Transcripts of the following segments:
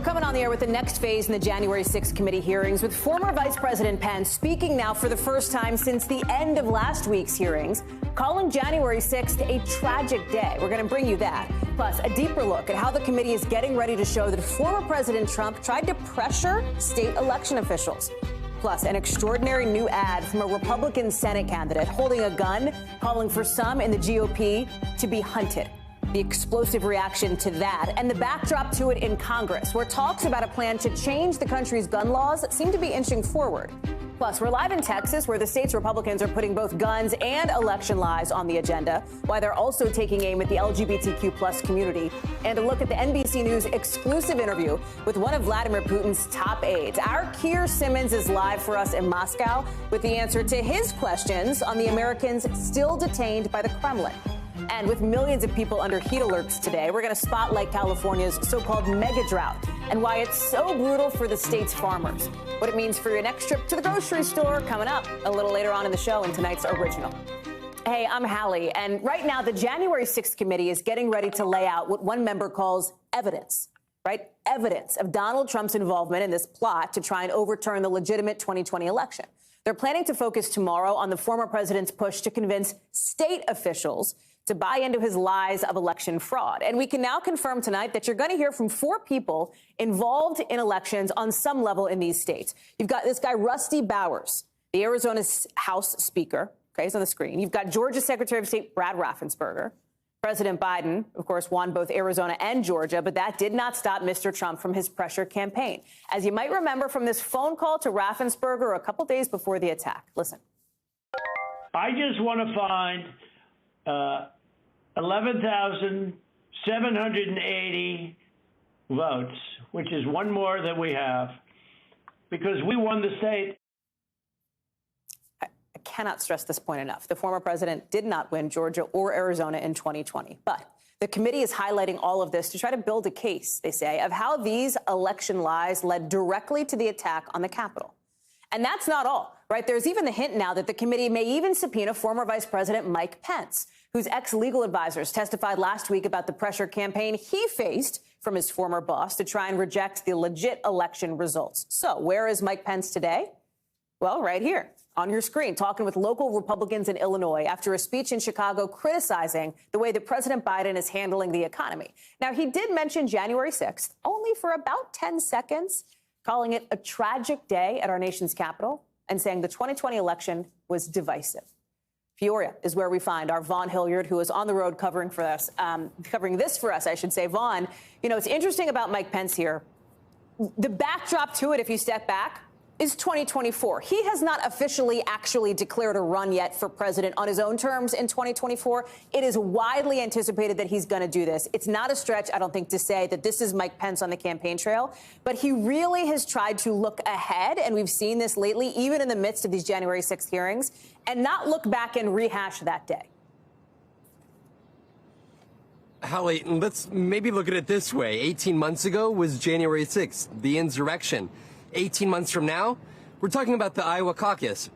coming on the air with the next phase in the January 6th committee hearings, with former Vice President Pence speaking now for the first time since the end of last week's hearings, calling January 6th a tragic day. We're going to bring you that. Plus, a deeper look at how the committee is getting ready to show that former President Trump tried to pressure state election officials. Plus, an extraordinary new ad from a Republican Senate candidate holding a gun, calling for some in the GOP to be hunted. The explosive reaction to that and the backdrop to it in Congress, where talks about a plan to change the country's gun laws seem to be inching forward. Plus, we're live in Texas, where the state's Republicans are putting both guns and election lies on the agenda, while they're also taking aim at the LGBTQ plus community. And a look at the NBC News exclusive interview with one of Vladimir Putin's top aides. Our Keir Simmons is live for us in Moscow with the answer to his questions on the Americans still detained by the Kremlin. And with millions of people under heat alerts today, we're going to spotlight California's so-called mega drought and why it's so brutal for the state's farmers. What it means for your next trip to the grocery store, coming up a little later on in the show in tonight's original. Hey, I'm Hallie, and right now the January 6th committee is getting ready to lay out what one member calls evidence, right? Evidence of Donald Trump's involvement in this plot to try and overturn the legitimate 2020 election. They're planning to focus tomorrow on the former president's push to convince state officials to buy into his lies of election fraud. And we can now confirm tonight that you're going to hear from 4 people involved in elections on some level in these states. You've got this guy, Rusty Bowers, the Arizona House Speaker. Okay, he's on the screen. You've got Georgia Secretary of State Brad Raffensperger. President Biden, of course, won both Arizona and Georgia, but that did not stop Mr. Trump from his pressure campaign. As you might remember from this phone call to Raffensperger a couple days before the attack. Listen. I just want to find 11,780 votes, which is one more than we have, because we won the state. I cannot stress this point enough. The former president did not win Georgia or Arizona in 2020, but the committee is highlighting all of this to try to build a case, they say, of how these election lies led directly to the attack on the Capitol. And that's not all, right? There's even the hint now that the committee may even subpoena former Vice President Mike Pence, whose ex-legal advisors testified last week about the pressure campaign he faced from his former boss to try and reject the legit election results. So where is Mike Pence today? Well, right here on your screen, talking with local Republicans in Illinois after a speech in Chicago criticizing the way that President Biden is handling the economy. Now, he did mention January 6th only for about 10 seconds, calling it a tragic day at our nation's capital and saying the 2020 election was divisive. Peoria is where we find our Vaughn Hilliard, who is on the road covering this for us, I should say. Vaughn, you know, it's interesting about Mike Pence here. The backdrop to it, if you step back, is 2024. He has not officially actually declared a run yet for president on his own terms in 2024. It is widely anticipated that he's going to do this. It's not a stretch, I don't think, to say that this is Mike Pence on the campaign trail, but he really has tried to look ahead, and we've seen this lately, even in the midst of these January 6th hearings, and not look back and rehash that day. Hallie, let's maybe look at it this way. 18 months ago was January 6th, the insurrection. 18 months from now, we're talking about the Iowa caucus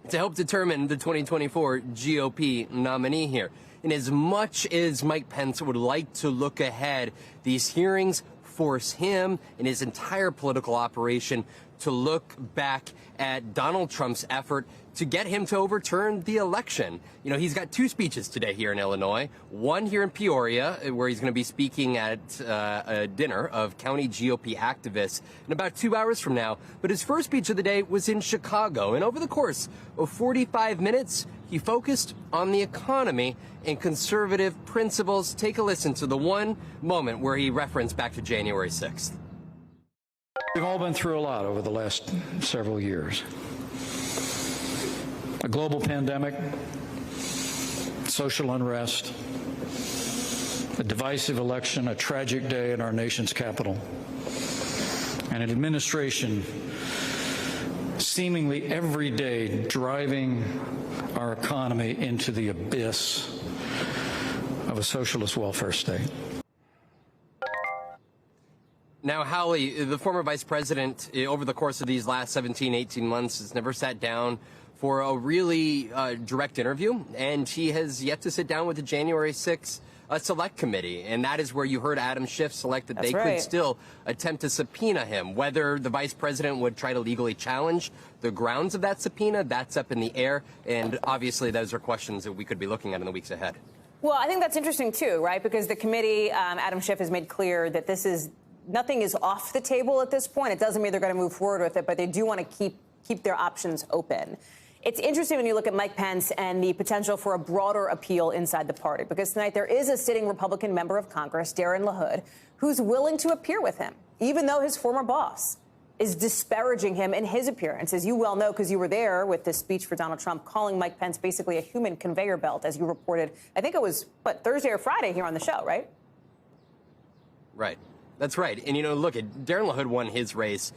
to help determine the 2024 GOP nominee here. And as much as Mike Pence would like to look ahead, these hearings force him and his entire political operation to look back at Donald Trump's effort to get him to overturn the election. You know, he's got 2 speeches today here in Illinois, one here in Peoria, where he's going to be speaking at a dinner of county GOP activists in about 2 hours from now. But his first speech of the day was in Chicago. And over the course of 45 minutes, he focused on the economy and conservative principles. Take a listen to the one moment where he referenced back to January 6th. We've all been through a lot over the last several years. A global pandemic, social unrest, a divisive election, a tragic day in our nation's capital, and an administration seemingly every day driving our economy into the abyss of a socialist welfare state. Now, Hallie, the former vice president, over the course of these last 17, 18 months, has never sat down for a really direct interview, and he has yet to sit down with the January 6th a select committee. And that is where you heard Adam Schiff select that they right. could still attempt to subpoena him. Whether the vice president would try to legally challenge the grounds of that subpoena, that's up in the air. And obviously, those are questions that we could be looking at in the weeks ahead. Well, I think that's interesting, too, right? Because the committee, Adam Schiff has made clear that nothing is off the table at this point. It doesn't mean they're going to move forward with it, but they do want to keep their options open. It's interesting when you look at Mike Pence and the potential for a broader appeal inside the party, because tonight there is a sitting Republican member of Congress, Darren LaHood, who's willing to appear with him, even though his former boss is disparaging him in his appearance. As you well know, because you were there with this speech for Donald Trump, calling Mike Pence basically a human conveyor belt, as you reported, I think it was, Thursday or Friday here on the show, right? Right. That's right. And, look, Darren LaHood won his race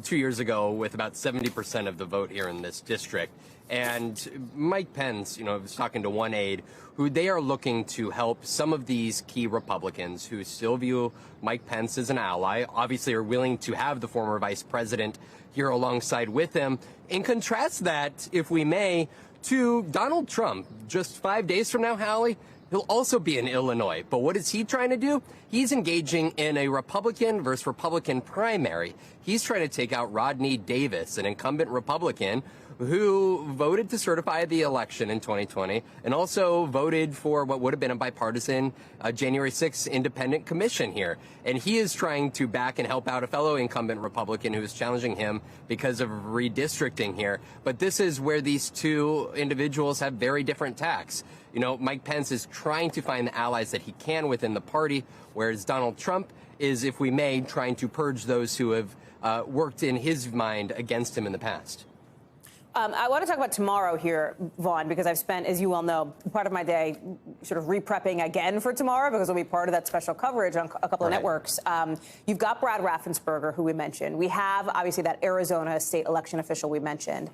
2 years ago with about 70% of the vote here in this district. And Mike Pence, was talking to one aide who they are looking to help some of these key Republicans who still view Mike Pence as an ally, obviously are willing to have the former vice president here alongside with him. And contrast that, if we may, to Donald Trump. Just 5 days from now, Hallie, he'll also be in Illinois. But what is he trying to do? He's engaging in a Republican versus Republican primary. He's trying to take out Rodney Davis, an incumbent Republican who voted to certify the election in 2020 and also voted for what would have been a bipartisan January 6th independent commission here. And he is trying to back and help out a fellow incumbent Republican who is challenging him because of redistricting here. But this is where these two individuals have very different tacks. Mike Pence is trying to find the allies that he can within the party, whereas Donald Trump is, if we may, trying to purge those who have worked in his mind against him in the past. I want to talk about tomorrow here, Vaughn, because I've spent, as you well know, part of my day sort of re-prepping again for tomorrow because it'll be part of that special coverage on a couple of networks. You've got Brad Raffensperger, who we mentioned. We have, obviously, that Arizona state election official we mentioned.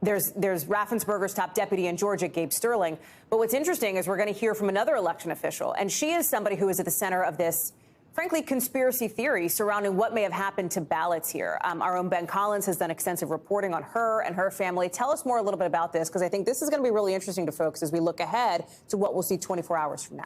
There's Raffensperger's top deputy in Georgia, Gabe Sterling. But what's interesting is we're going to hear from another election official, and she is somebody who is at the center of this, frankly, conspiracy theory surrounding what may have happened to ballots here. Our own Ben Collins has done extensive reporting on her and her family. Tell us more a little bit about this, because I think this is going to be really interesting to folks as we look ahead to what we'll see 24 hours from now.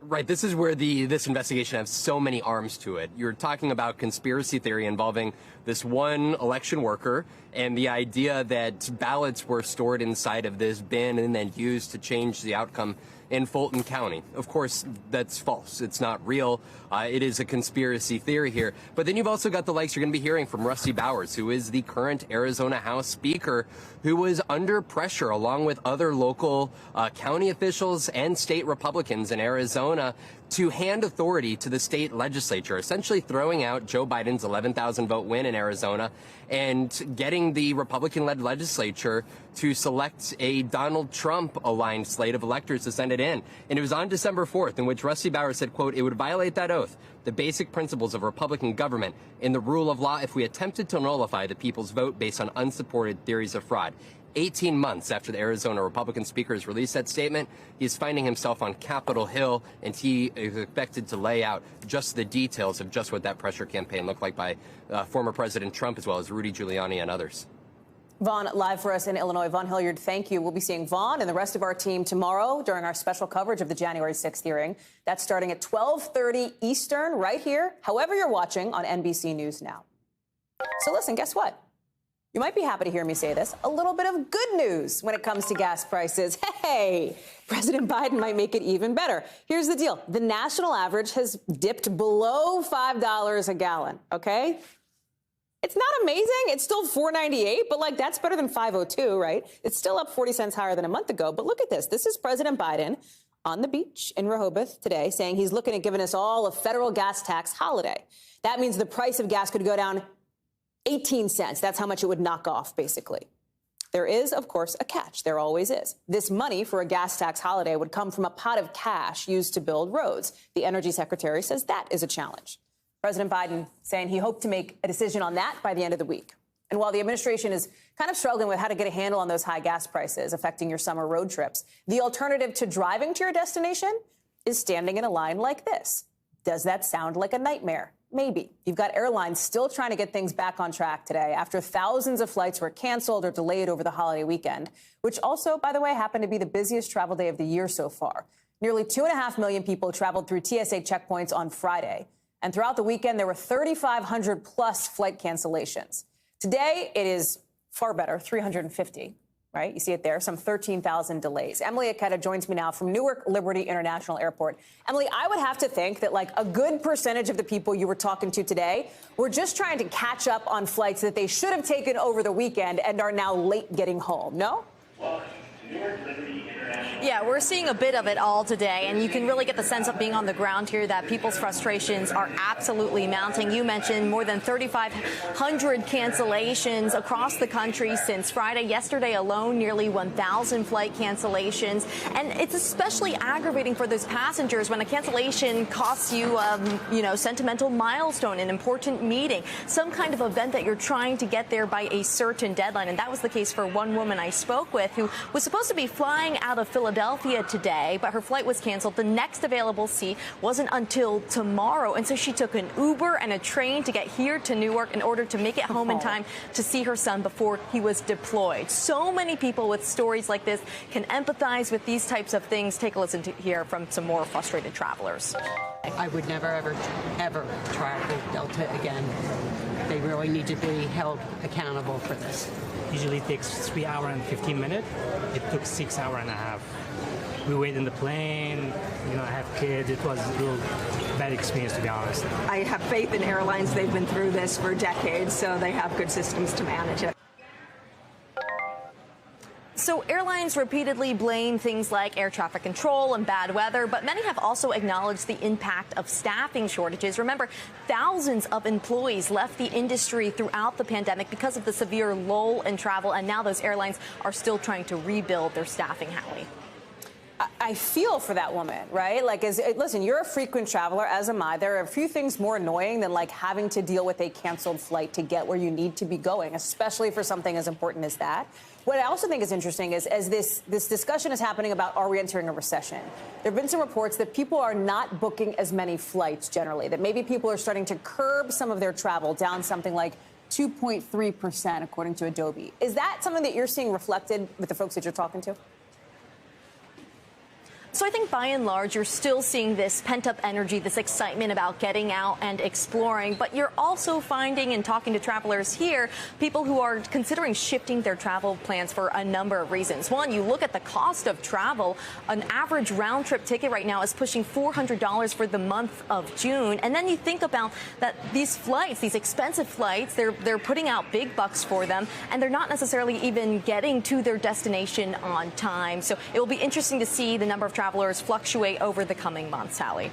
Right. This is where this investigation has so many arms to it. You're talking about conspiracy theory involving this one election worker and the idea that ballots were stored inside of this bin and then used to change the outcome in Fulton County. Of course, that's false. It's not real. It is a conspiracy theory here. But then you've also got the likes you're going to be hearing from Rusty Bowers, who is the current Arizona House Speaker, who was under pressure along with other local county officials and state Republicans in Arizona to hand authority to the state legislature, essentially throwing out Joe Biden's 11,000 vote win in Arizona and getting the Republican-led legislature to select a Donald Trump-aligned slate of electors to send it in. And it was on December 4th in which Rusty Bowers said, quote, "It would violate that oath, the basic principles of Republican government and the rule of law if we attempted to nullify the people's vote based on unsupported theories of fraud." 18 months after the Arizona Republican Speaker has released that statement, he's finding himself on Capitol Hill, and he is expected to lay out just the details of just what that pressure campaign looked like by former President Trump, as well as Rudy Giuliani and others. Vaughn, live for us in Illinois. Vaughn Hilliard, thank you. We'll be seeing Vaughn and the rest of our team tomorrow during our special coverage of the January 6th hearing. That's starting at 12:30 Eastern right here, however you're watching on NBC News Now. So listen, guess what? You might be happy to hear me say this. A little bit of good news when it comes to gas prices. Hey, President Biden might make it even better. Here's the deal. The national average has dipped below $5 a gallon, okay? It's not amazing. It's still $4.98, but that's better than $5.02, right? It's still up 40 cents higher than a month ago. But look at this. This is President Biden on the beach in Rehoboth today saying he's looking at giving us all a federal gas tax holiday. That means the price of gas could go down 18 cents. That's how much it would knock off, basically. There is, of course, a catch. There always is. This money for a gas tax holiday would come from a pot of cash used to build roads. The energy secretary says that is a challenge. President Biden saying he hoped to make a decision on that by the end of the week. And while the administration is kind of struggling with how to get a handle on those high gas prices affecting your summer road trips, the alternative to driving to your destination is standing in a line like this. Does that sound like a nightmare? Maybe. You've got airlines still trying to get things back on track today after thousands of flights were canceled or delayed over the holiday weekend, which also, by the way, happened to be the busiest travel day of the year so far. Nearly 2.5 million people traveled through TSA checkpoints on Friday. And throughout the weekend, there were 3,500 plus flight cancellations. Today, it is far better, 350. Right? You see it there, some 13,000 delays. Emily Aketa joins me now from Newark Liberty International Airport. Emily, I would have to think that like a good percentage of the people you were talking to today were just trying to catch up on flights that they should have taken over the weekend and are now late getting home, no? Well, Newark Liberty International. Yeah, we're seeing a bit of it all today, and you can really get the sense of being on the ground here that people's frustrations are absolutely mounting. You mentioned more than 3,500 cancellations across the country since Friday. Yesterday alone, nearly 1,000 flight cancellations. And it's especially aggravating for those passengers when a cancellation costs you, sentimental milestone, an important meeting, some kind of event that you're trying to get there by a certain deadline. And that was the case for one woman I spoke with who was supposed to be flying out of Philadelphia today, but her flight was canceled. The next available seat wasn't until tomorrow. And so she took an Uber and a train to get here to Newark in order to make it home in time to see her son before he was deployed. So many people with stories like this can empathize with these types of things. Take a listen to hear from some more frustrated travelers. I would never, ever travel Delta again. They really need to be held accountable for this. Usually it takes 3 hours and 15 minutes. It took 6 hours and a half. We wait in the plane. I have kids. It was a real bad experience, to be honest. I have faith in airlines. They've been through this for decades, so they have good systems to manage it. So airlines repeatedly blame things like air traffic control and bad weather, but many have also acknowledged the impact of staffing shortages. Remember, thousands of employees left the industry throughout the pandemic because of the severe lull in travel, and now those airlines are still trying to rebuild their staffing, Hallie. I feel for that woman, right? Like, listen, you're a frequent traveler, as am I. There are a few things more annoying than like having to deal with a canceled flight to get where you need to be going, especially for something as important as that. What I also think is interesting is as this discussion is happening about are we entering a recession, there have been some reports that people are not booking as many flights generally, that maybe people are starting to curb some of their travel down something like 2.3%, according to Adobe. Is that something that you're seeing reflected with the folks that you're talking to? So I think by and large, you're still seeing this pent-up energy, this excitement about getting out and exploring. But you're also finding and talking to travelers here, people who are considering shifting their travel plans for a number of reasons. One, you look at the cost of travel. An average round-trip ticket right now is pushing $400 for the month of June. And then you think about that these flights, these expensive flights, they're putting out big bucks for them, and they're not necessarily even getting to their destination on time. So it will be interesting to see the number of travelers fluctuate over the coming months, Hallie.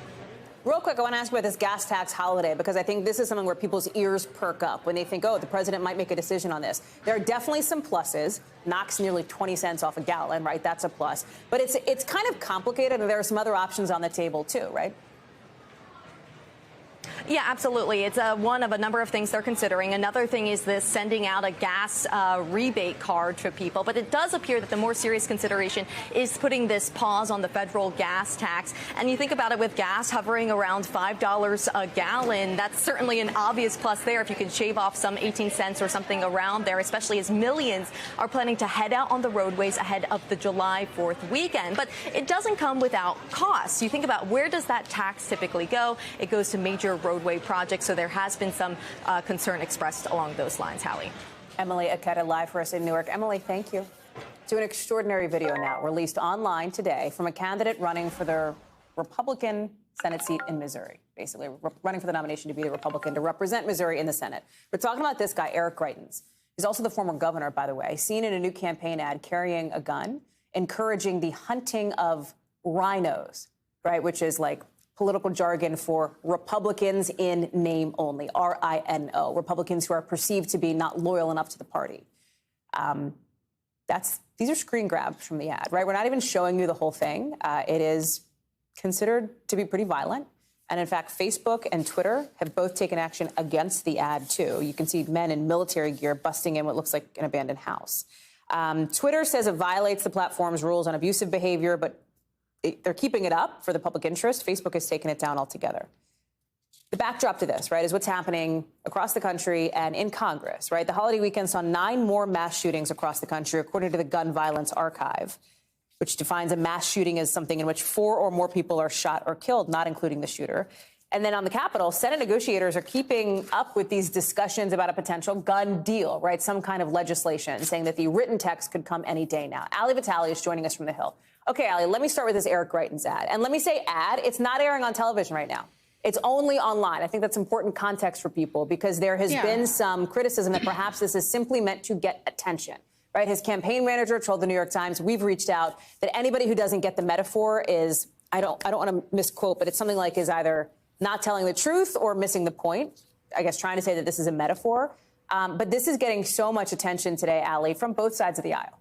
Real quick, I want to ask about this gas tax holiday, because I think this is something where people's ears perk up when they think, oh, the president might make a decision on this. There are definitely some pluses. Knocks nearly 20 cents off a gallon, right? That's a plus. But it's kind of complicated, and there are some other options on the table, too, right? Yeah, absolutely. It's one of a number of things they're considering. Another thing is this sending out a gas rebate card to people. But it does appear that the more serious consideration is putting this pause on the federal gas tax. And you think about it, with gas hovering around $5 a gallon, that's certainly an obvious plus there if you can shave off some 18 cents or something around there, especially as millions are planning to head out on the roadways ahead of the July 4th weekend. But it doesn't come without costs. You think about where does that tax typically go? It goes to major roadway projects, so there has been some concern expressed along those lines, Hallie. Emily Aketa live for us in Newark. Emily, thank you. To an extraordinary video now released online today from a candidate running for the Republican Senate seat in Missouri, basically running for the nomination to be the Republican to represent Missouri in the Senate. We're talking about this guy, Eric Greitens. He's also the former governor, by the way, seen in a new campaign ad carrying a gun, encouraging the hunting of RINOs, right, which is like political jargon for Republicans in name only, R-I-N-O, Republicans who are perceived to be not loyal enough to the party. These are screen grabs from the ad, right? We're not even showing you the whole thing. It is considered to be pretty violent. And in fact, Facebook and Twitter have both taken action against the ad, too. You can see men in military gear busting in what looks like an abandoned house. Twitter says it violates the platform's rules on abusive behavior, but they're keeping it up for the public interest. Facebook has taken it down altogether. The backdrop to this, right, is what's happening across the country and in Congress, right? The holiday weekend saw 9 more mass shootings across the country, according to the Gun Violence Archive. which defines a mass shooting as something in which 4 or more people are shot or killed, not including the shooter. And then on the Capitol, Senate negotiators are keeping up with these discussions about a potential gun deal, right? Some kind of legislation saying that the written text could come any day now. Hallie Vitale is joining us from the Hill. Okay, Hallie, let me start with this Eric Greitens ad. And let me say ad, it's not airing on television right now. It's only online. I think that's important context for people because there has been some criticism that perhaps this is simply meant to get attention, right? His campaign manager told the New York Times, we've reached out, that anybody who doesn't get the metaphor is, I don't want to misquote, but it's something like is either not telling the truth or missing the point. I guess trying to say that this is a metaphor. But this is getting so much attention today, Hallie, from both sides of the aisle.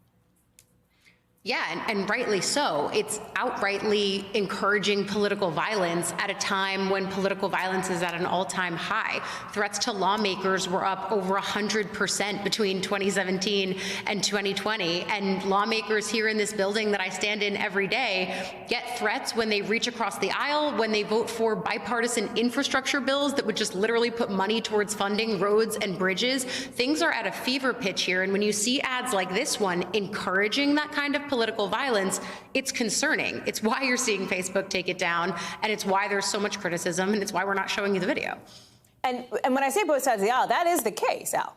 Yeah, and rightly so. It's outrightly encouraging political violence at a time when political violence is at an all-time high. Threats to lawmakers were up over 100% between 2017 and 2020. And lawmakers here in this building that I stand in every day get threats when they reach across the aisle, when they vote for bipartisan infrastructure bills that would just literally put money towards funding roads and bridges. Things are at a fever pitch here. And when you see ads like this one encouraging that kind of political violence, it's concerning. It's why you're seeing Facebook take it down, and it's why there's so much criticism, and it's why we're not showing you the video. And when I say both sides of the aisle, that is the case, Al.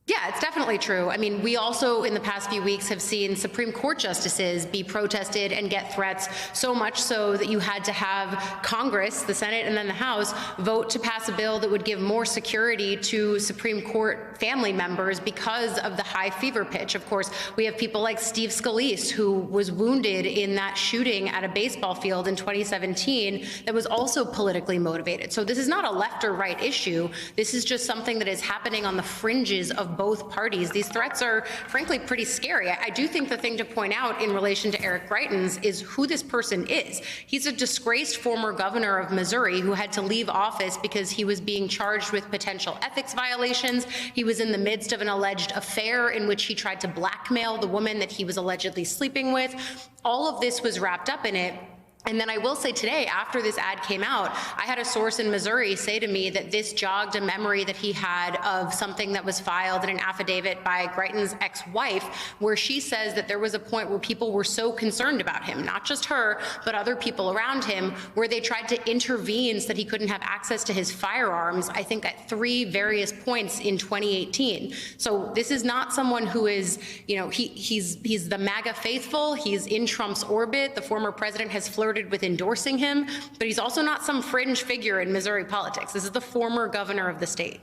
Yeah, it's definitely true. I mean, we also in the past few weeks have seen Supreme Court justices be protested and get threats, so much so that you had to have Congress, the Senate and then the House, vote to pass a bill that would give more security to Supreme Court family members because of the high fever pitch. Of course, we have people like Steve Scalise, who was wounded in that shooting at a baseball field in 2017 that was also politically motivated. So this is not a left or right issue. This is just something that is happening on the fringes of both parties. These threats are, frankly, pretty scary. I do think the thing to point out in relation to Eric Greitens is who this person is. He's a disgraced former governor of Missouri who had to leave office because he was being charged with potential ethics violations. He was in the midst of an alleged affair in which he tried to blackmail the woman that he was allegedly sleeping with. All of this was wrapped up in it. And then I will say today, after this ad came out, I had a source in Missouri say to me that this jogged a memory that he had of something that was filed in an affidavit by Greitens' ex-wife, where she says that there was a point where people were so concerned about him, not just her, but other people around him, where they tried to intervene so that he couldn't have access to his firearms, I think at 3 various points in 2018. So this is not someone who is, you know, he's the MAGA faithful, he's in Trump's orbit, the former president has flirted with endorsing him, but he's also not some fringe figure in Missouri politics. This is the former governor of the state.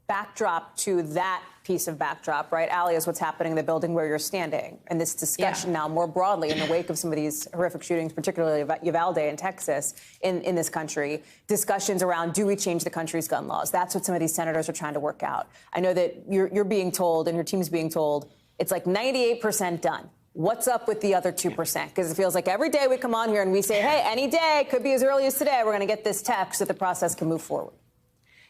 Backdrop to that piece of backdrop, right, Hallie, is what's happening in the building where you're standing. And this discussion now more broadly in the wake of some of these horrific shootings, particularly Uvalde in Texas, in this country, discussions around, do we change the country's gun laws? That's what some of these senators are trying to work out. I know that you're being told, and your team's being told, it's like 98% done. What's up with the other 2%? Because it feels like every day we come on here and we say, hey, any day, could be as early as today, we're going to get this text so the process can move forward.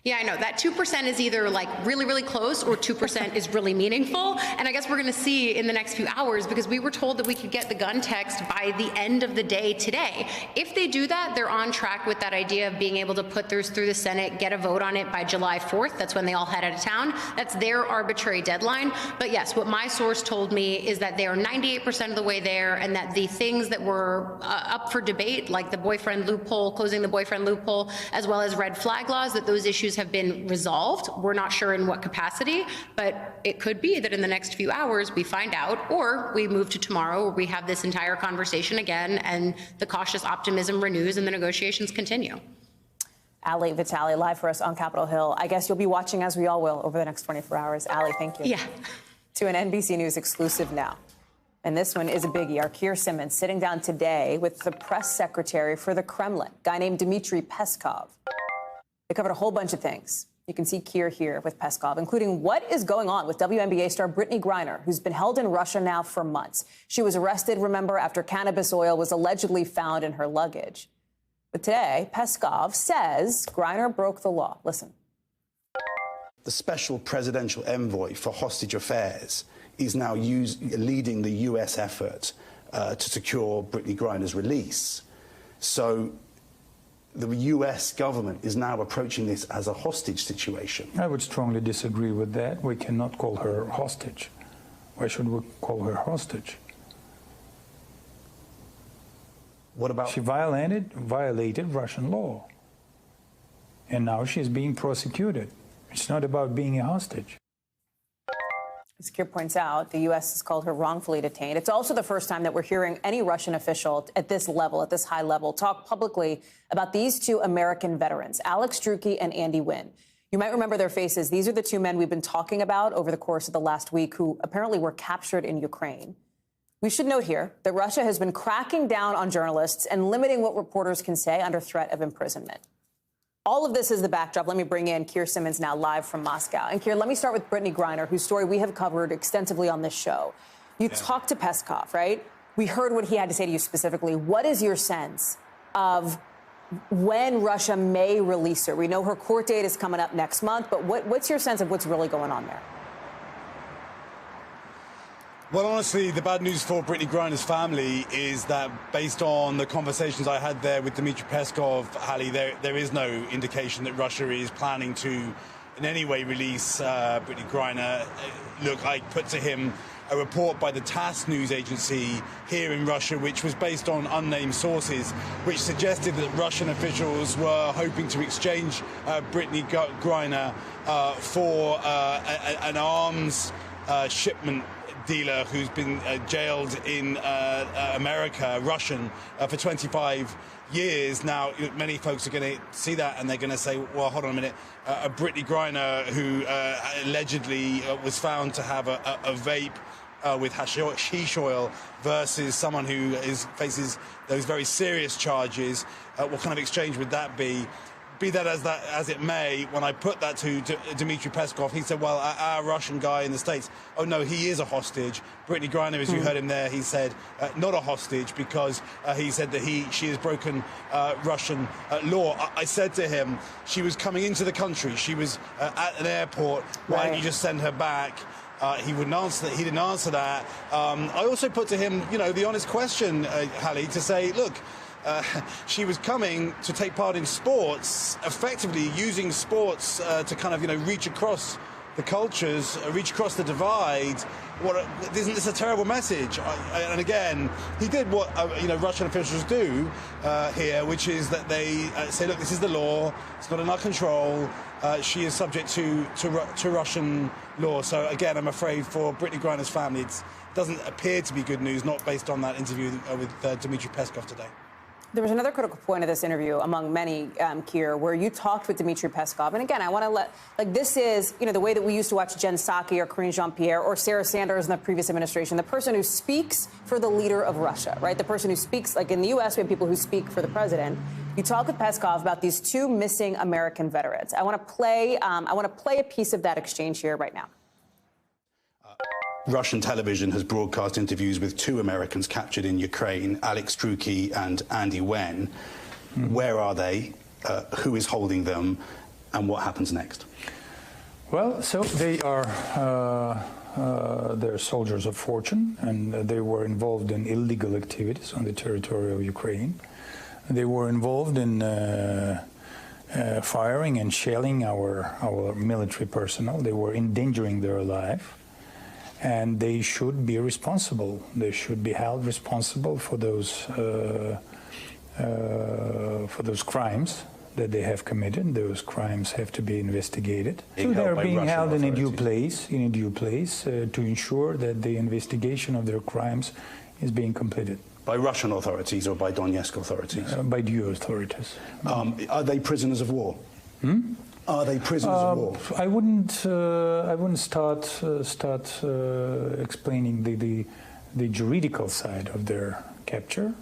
Yeah, I know. That 2% is either like really, really close or 2% is really meaningful. And I guess we're going to see in the next few hours, because we were told that we could get the gun text by the end of the day today. If they do that, they're on track with that idea of being able to put those through the Senate, get a vote on it by July 4th. That's when they all head out of town. That's their arbitrary deadline. But yes, what my source told me is that they are 98% of the way there, and that the things that were up for debate, like the boyfriend loophole, closing the boyfriend loophole, as well as red flag laws, that those issues have been resolved. We're not sure in what capacity, but it could be that in the next few hours we find out, or we move to tomorrow where we have this entire conversation again and the cautious optimism renews and the negotiations continue. Hallie Vitale, live for us on Capitol Hill. I guess you'll be watching, as we all will, over the next 24 hours. Hallie, thank you. Yeah. To an NBC News exclusive now. And this one is a biggie. Our Keir Simmons sitting down today with the press secretary for the Kremlin, a guy named Dmitry Peskov. They covered a whole bunch of things. You can see Keir here with Peskov, including what is going on with WNBA star Brittney Griner, who's been held in Russia now for months. She was arrested, remember, after cannabis oil was allegedly found in her luggage. But today, Peskov says Griner broke the law. Listen. The special presidential envoy for hostage affairs is now leading the U.S. effort to secure Brittney Griner's release. So the U.S. government is now approaching this as a hostage situation. I would strongly disagree with that. We cannot call her hostage. Why should we call her hostage? What about? She violated Russian law. And now she's being prosecuted. It's not about being a hostage. As Keir points out, the U.S. has called her wrongfully detained. It's also the first time that we're hearing any Russian official at this level, at this high level, talk publicly about these two American veterans, Alex Drueke and Andy Wynn. You might remember their faces. These are the two men we've been talking about over the course of the last week who apparently were captured in Ukraine. We should note here that Russia has been cracking down on journalists and limiting what reporters can say under threat of imprisonment. All of this is the backdrop. Let me bring in Keir Simmons now live from Moscow. And Keir, let me start with Brittney Griner, whose story we have covered extensively on this show. You talked to Peskov, right? We heard what he had to say to you specifically. What is your sense of when Russia may release her? We know her court date is coming up next month, but what's your sense of what's really going on there? Well, honestly, the bad news for Brittney Griner's family is that based on the conversations I had there with Dmitry Peskov, Hallie, there is no indication that Russia is planning to in any way release Brittney Griner. Look, I put to him a report by the TASS news agency here in Russia, which was based on unnamed sources, which suggested that Russian officials were hoping to exchange Brittney Griner for an arms shipment dealer who's been jailed in America, Russian, for 25 years. Now, many folks are going to see that and they're going to say, well, hold on a minute, Brittney Griner, who allegedly was found to have a vape with hashish oil versus someone who faces those very serious charges, what kind of exchange would that be? Be that as it may, when I put that to Dmitry Peskov, he said, well, our Russian guy in the States, oh, no, he is a hostage. Brittney Griner, as you heard him there, he said not a hostage because he said that she has broken Russian law. I said to him, she was coming into the country. She was at an airport. Why don't you just send her back? He wouldn't answer that. He didn't answer that. I also put to him, the honest question, Hallie, to say, look, she was coming to take part in sports, effectively using sports to kind of, reach across the cultures, reach across the divide. Isn't this a terrible message? And again, he did what, Russian officials do here, which is that they say, look, this is the law. It's not in our control. She is subject to Russian law. So again, I'm afraid for Brittney Griner's family, it doesn't appear to be good news, not based on that interview with Dmitry Peskov today. There was another critical point of this interview, among many, Keir, where you talked with Dmitry Peskov. And again, I want to this is, the way that we used to watch Jen Psaki or Karine Jean-Pierre or Sarah Sanders in the previous administration, the person who speaks for the leader of Russia, right? The person who speaks, like in the U.S., we have people who speak for the president. You talk with Peskov about these two missing American veterans. I want to play a piece of that exchange here right now. Russian television has broadcast interviews with two Americans captured in Ukraine, Alex Drueke and Andy Wynn. Where are they? Who is holding them? And what happens next? Well, so they are they're soldiers of fortune, and they were involved in illegal activities on the territory of Ukraine. They were involved in firing and shelling our military personnel. They were endangering their life. And they should be responsible. They should be held responsible for those crimes that they have committed. Those crimes have to be investigated. So they are being held in a due place, to ensure that the investigation of their crimes is being completed. By Russian authorities or by Donetsk authorities? By due authorities. Are they prisoners of war? Are they prisoners of war? I wouldn't start explaining the juridical side of their capture.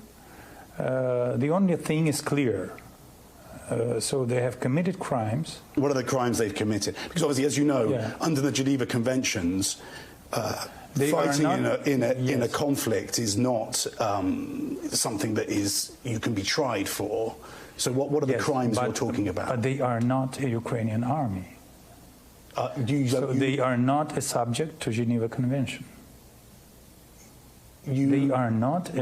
The only thing is clear. So they have committed crimes. What are the crimes they've committed? Because obviously, as you know, under the Geneva Conventions, fighting in a conflict is not something that you can be tried for. So what are the crimes you're talking about? But they are not a Ukrainian army. They are not a subject to Geneva Convention. They are not.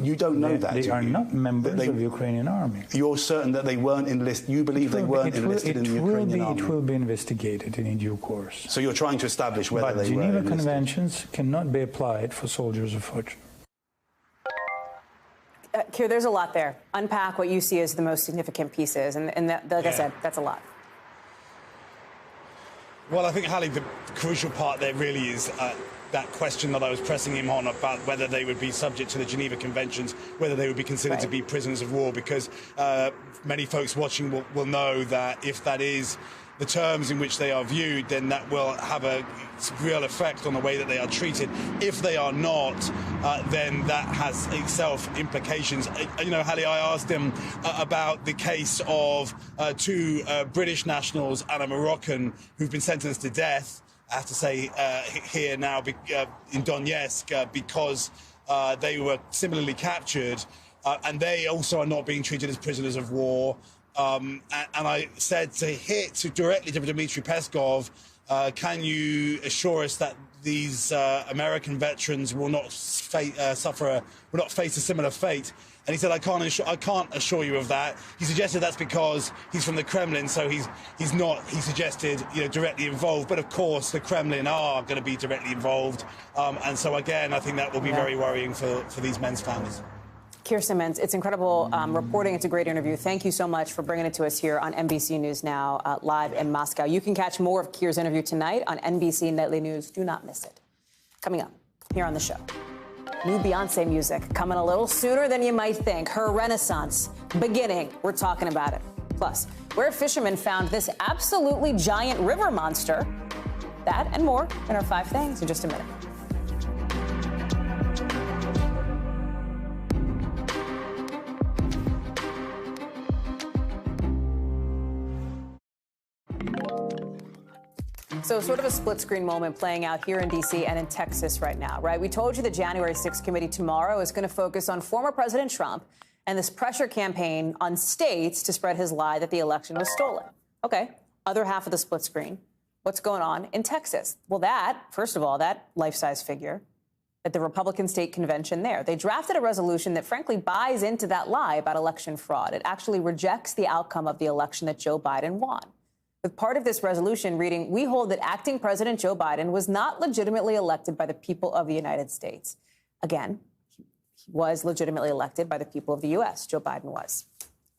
You don't know that. They are not members of the Ukrainian army. You're certain that they weren't enlisted. You believe they weren't enlisted in the Ukrainian army. It will be investigated in due course. So you're trying to establish whether they were enlisted. But Geneva Conventions cannot be applied for soldiers of fortune. Keir, there's a lot there. Unpack what you see as the most significant pieces. And that, like I said, that's a lot. Well, I think, Hallie, the crucial part there really is that question that I was pressing him on about whether they would be subject to the Geneva Conventions, whether they would be considered to be prisoners of war, because many folks watching will know that if that is the terms in which they are viewed, then that will have a real effect on the way that they are treated. If they are not, then that has itself implications. You know, Hallie, I asked him about the case of two British nationals and a Moroccan who've been sentenced to death, I have to say here now in Donetsk, because they were similarly captured, and they also are not being treated as prisoners of war. And I said directly to Dmitry Peskov, can you assure us that these American veterans will not face a similar fate? And he said, I can't assure you of that. He suggested that's because he's from the Kremlin, so he's not, he suggested, directly involved. But of course, the Kremlin are going to be directly involved. And so again, I think that will be very worrying for these men's families. Keir Simmons, it's incredible reporting. It's a great interview. Thank you so much for bringing it to us here on NBC News Now, live in Moscow. You can catch more of Keir's interview tonight on NBC Nightly News. Do not miss it. Coming up here on the show, new Beyonce music coming a little sooner than you might think. Her renaissance beginning. We're talking about it. Plus, where fishermen found this absolutely giant river monster. That and more in our 5 things in just a minute. So sort of a split-screen moment playing out here in D.C. and in Texas right now, right? We told you the January 6th committee tomorrow is going to focus on former President Trump and this pressure campaign on states to spread his lie that the election was stolen. Okay, other half of the split screen. What's going on in Texas? Well, first of all, that life-size figure at the Republican State Convention there, they drafted a resolution that frankly buys into that lie about election fraud. It actually rejects the outcome of the election that Joe Biden won. With part of this resolution reading, we hold that acting President Joe Biden was not legitimately elected by the people of the United States. Again, he was legitimately elected by the people of the U.S. Joe Biden was.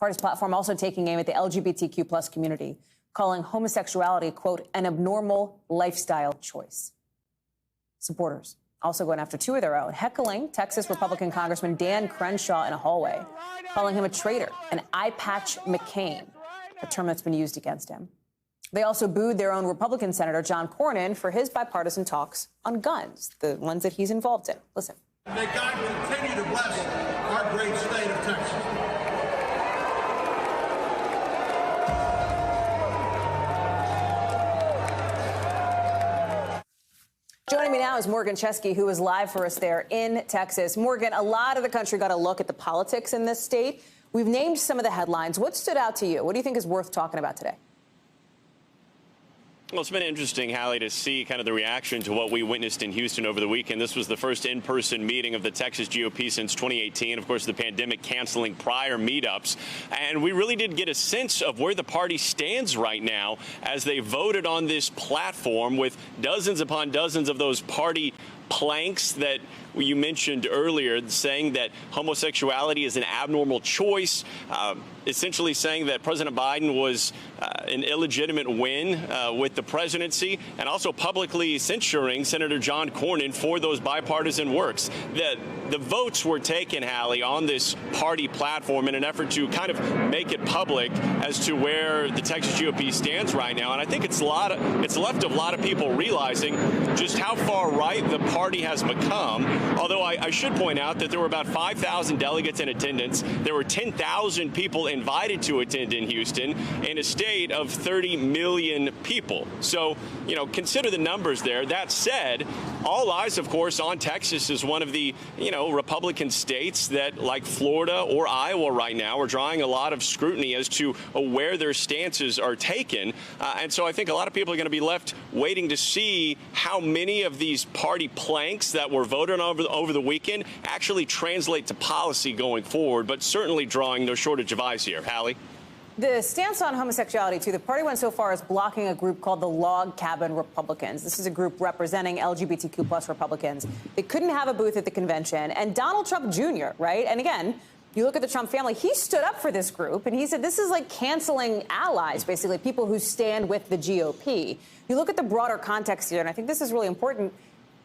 Part of his platform also taking aim at the LGBTQ plus community, calling homosexuality, quote, an abnormal lifestyle choice. Supporters also going after 2 of their own, heckling Texas Republican Congressman Dan Crenshaw in a hallway, calling him a traitor, an eye patch McCain, a term that's been used against him. They also booed their own Republican Senator John Cornyn for his bipartisan talks on guns, the ones that he's involved in. Listen. May God continue to bless our great state of Texas. Joining me now is Morgan Chesky, who is live for us there in Texas. Morgan, a lot of the country got a look at the politics in this state. We've named some of the headlines. What stood out to you? What do you think is worth talking about today? Well, it's been interesting, Hallie, to see kind of the reaction to what we witnessed in Houston over the weekend. This was the first in-person meeting of the Texas GOP since 2018. Of course, the pandemic canceling prior meetups. And we really did get a sense of where the party stands right now as they voted on this platform with dozens upon dozens of those party planks that you mentioned earlier, saying that homosexuality is an abnormal choice, essentially saying that President Biden was an illegitimate win with the presidency, and also publicly censuring Senator John Cornyn for those bipartisan works. The votes were taken, Hallie, on this party platform in an effort to kind of make it public as to where the Texas GOP stands right now. And I think it's left a lot of people realizing just how far right the party has become. Although I should point out that there were about 5,000 delegates in attendance. There were 10,000 people invited to attend in Houston in a state of 30 million people. So, consider the numbers there. That said, all eyes, of course, on Texas as one of the, Republican states that, like Florida or Iowa right now, are drawing a lot of scrutiny as to where their stances are taken. And so I think a lot of people are going to be left waiting to see how many of these party planks that were voted on over the weekend actually translate to policy going forward, but certainly drawing no shortage of eyes here. Hallie? The stance on homosexuality, too, the party went so far as blocking a group called the Log Cabin Republicans. This is a group representing LGBTQ plus Republicans. They couldn't have a booth at the convention. And Donald Trump Jr., right? And again, You look at the Trump family, he stood up for this group, and he said this is like canceling allies, basically, people who stand with the GOP. You look at the broader context here, and I think this is really important.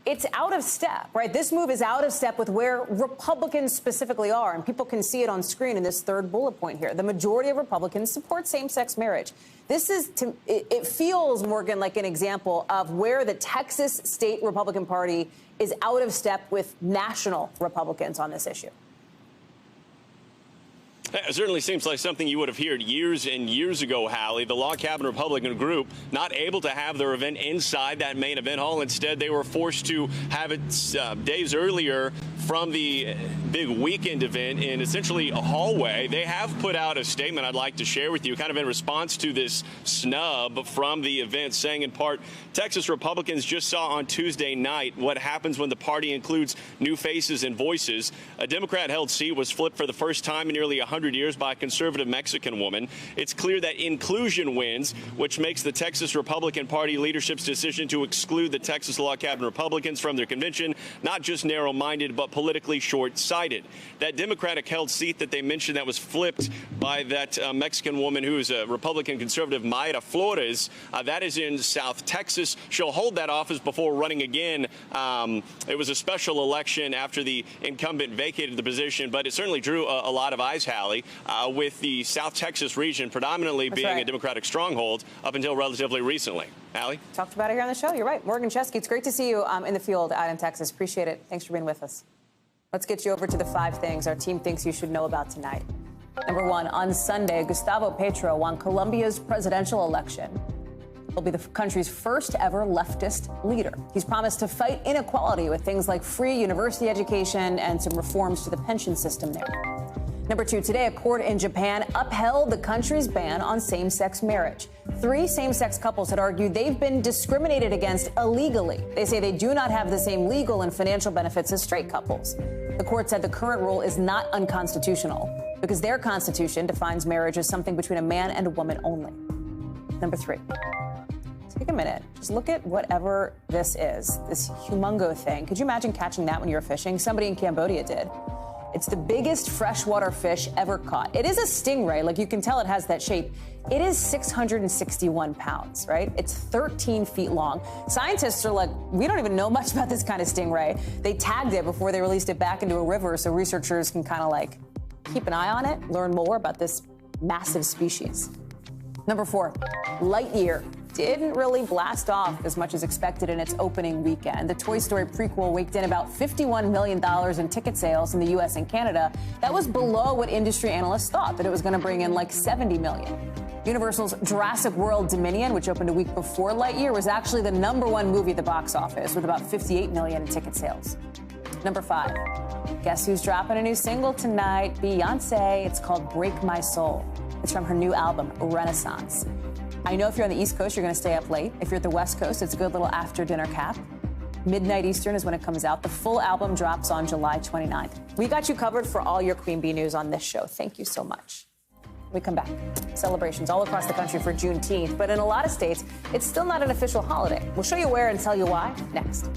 It's out of step, right? This move is out of step with where Republicans specifically are, and people can see it on screen in this third bullet point here. The majority of Republicans support same-sex marriage. This is, it feels, Morgan, like an example of where the Texas state Republican Party is out of step with national Republicans on this issue. It certainly seems like something you would have heard years and years ago, Hallie. The Log Cabin Republican group not able to have their event inside that main event hall. Instead, they were forced to have it days earlier from the big weekend event in essentially a hallway. They have put out a statement I'd like to share with you, kind of in response to this snub from the event, saying in part, Texas Republicans just saw on Tuesday night what happens when the party includes new faces and voices. A Democrat-held seat was flipped for the first time in nearly 100 years by a conservative Mexican woman. It's clear that inclusion wins, which makes the Texas Republican Party leadership's decision to exclude the Texas Log Cabin Republicans from their convention not just narrow-minded, but politically short-sighted. That Democratic-held seat that they mentioned that was flipped by that Mexican woman who is a Republican conservative, Mayra Flores, that is in South Texas. She'll hold that office before running again. It was a special election after the incumbent vacated the position, but it certainly drew a lot of eyes, Hallie, with the South Texas region predominantly being a Democratic stronghold up until relatively recently. Hallie? Talked about it here on the show. You're right. Morgan Chesky, it's great to see you in the field out in Texas. Appreciate it. Thanks for being with us. Let's get you over to the 5 things our team thinks you should know about tonight. Number 1, on Sunday, Gustavo Petro won Colombia's presidential election. He'll be the country's first ever leftist leader. He's promised to fight inequality with things like free university education and some reforms to the pension system there. Number 2, today, a court in Japan upheld the country's ban on same-sex marriage. 3 same-sex couples had argued they've been discriminated against illegally. They say they do not have the same legal and financial benefits as straight couples. The court said the current rule is not unconstitutional because their constitution defines marriage as something between a man and a woman only. Number 3. Take a minute. Just look at whatever this is, this humongo thing. Could you imagine catching that when you were fishing? Somebody in Cambodia did. It's the biggest freshwater fish ever caught. It is a stingray. Like, you can tell it has that shape. It is 661 pounds, right? It's 13 feet long. Scientists are like, we don't even know much about this kind of stingray. They tagged it before they released it back into a river so researchers can kind of like keep an eye on it, learn more about this massive species. Number 4, Lightyear didn't really blast off as much as expected in its opening weekend. The Toy Story prequel waked in about $51 million in ticket sales in the U.S. and Canada. That was below what industry analysts thought, that it was going to bring in like $70 million. Universal's Jurassic World Dominion, which opened a week before Lightyear, was actually the #1 movie at the box office with about $58 million in ticket sales. Number 5, guess who's dropping a new single tonight? Beyonce. It's called Break My Soul. It's from her new album, Renaissance. I know if you're on the East Coast, you're going to stay up late. If you're at the West Coast, it's a good little after-dinner cap. Midnight Eastern is when it comes out. The full album drops on July 29th. We got you covered for all your Queen Bee news on this show. Thank you so much. When we come back, celebrations all across the country for Juneteenth, but in a lot of states, it's still not an official holiday. We'll show you where and tell you why next.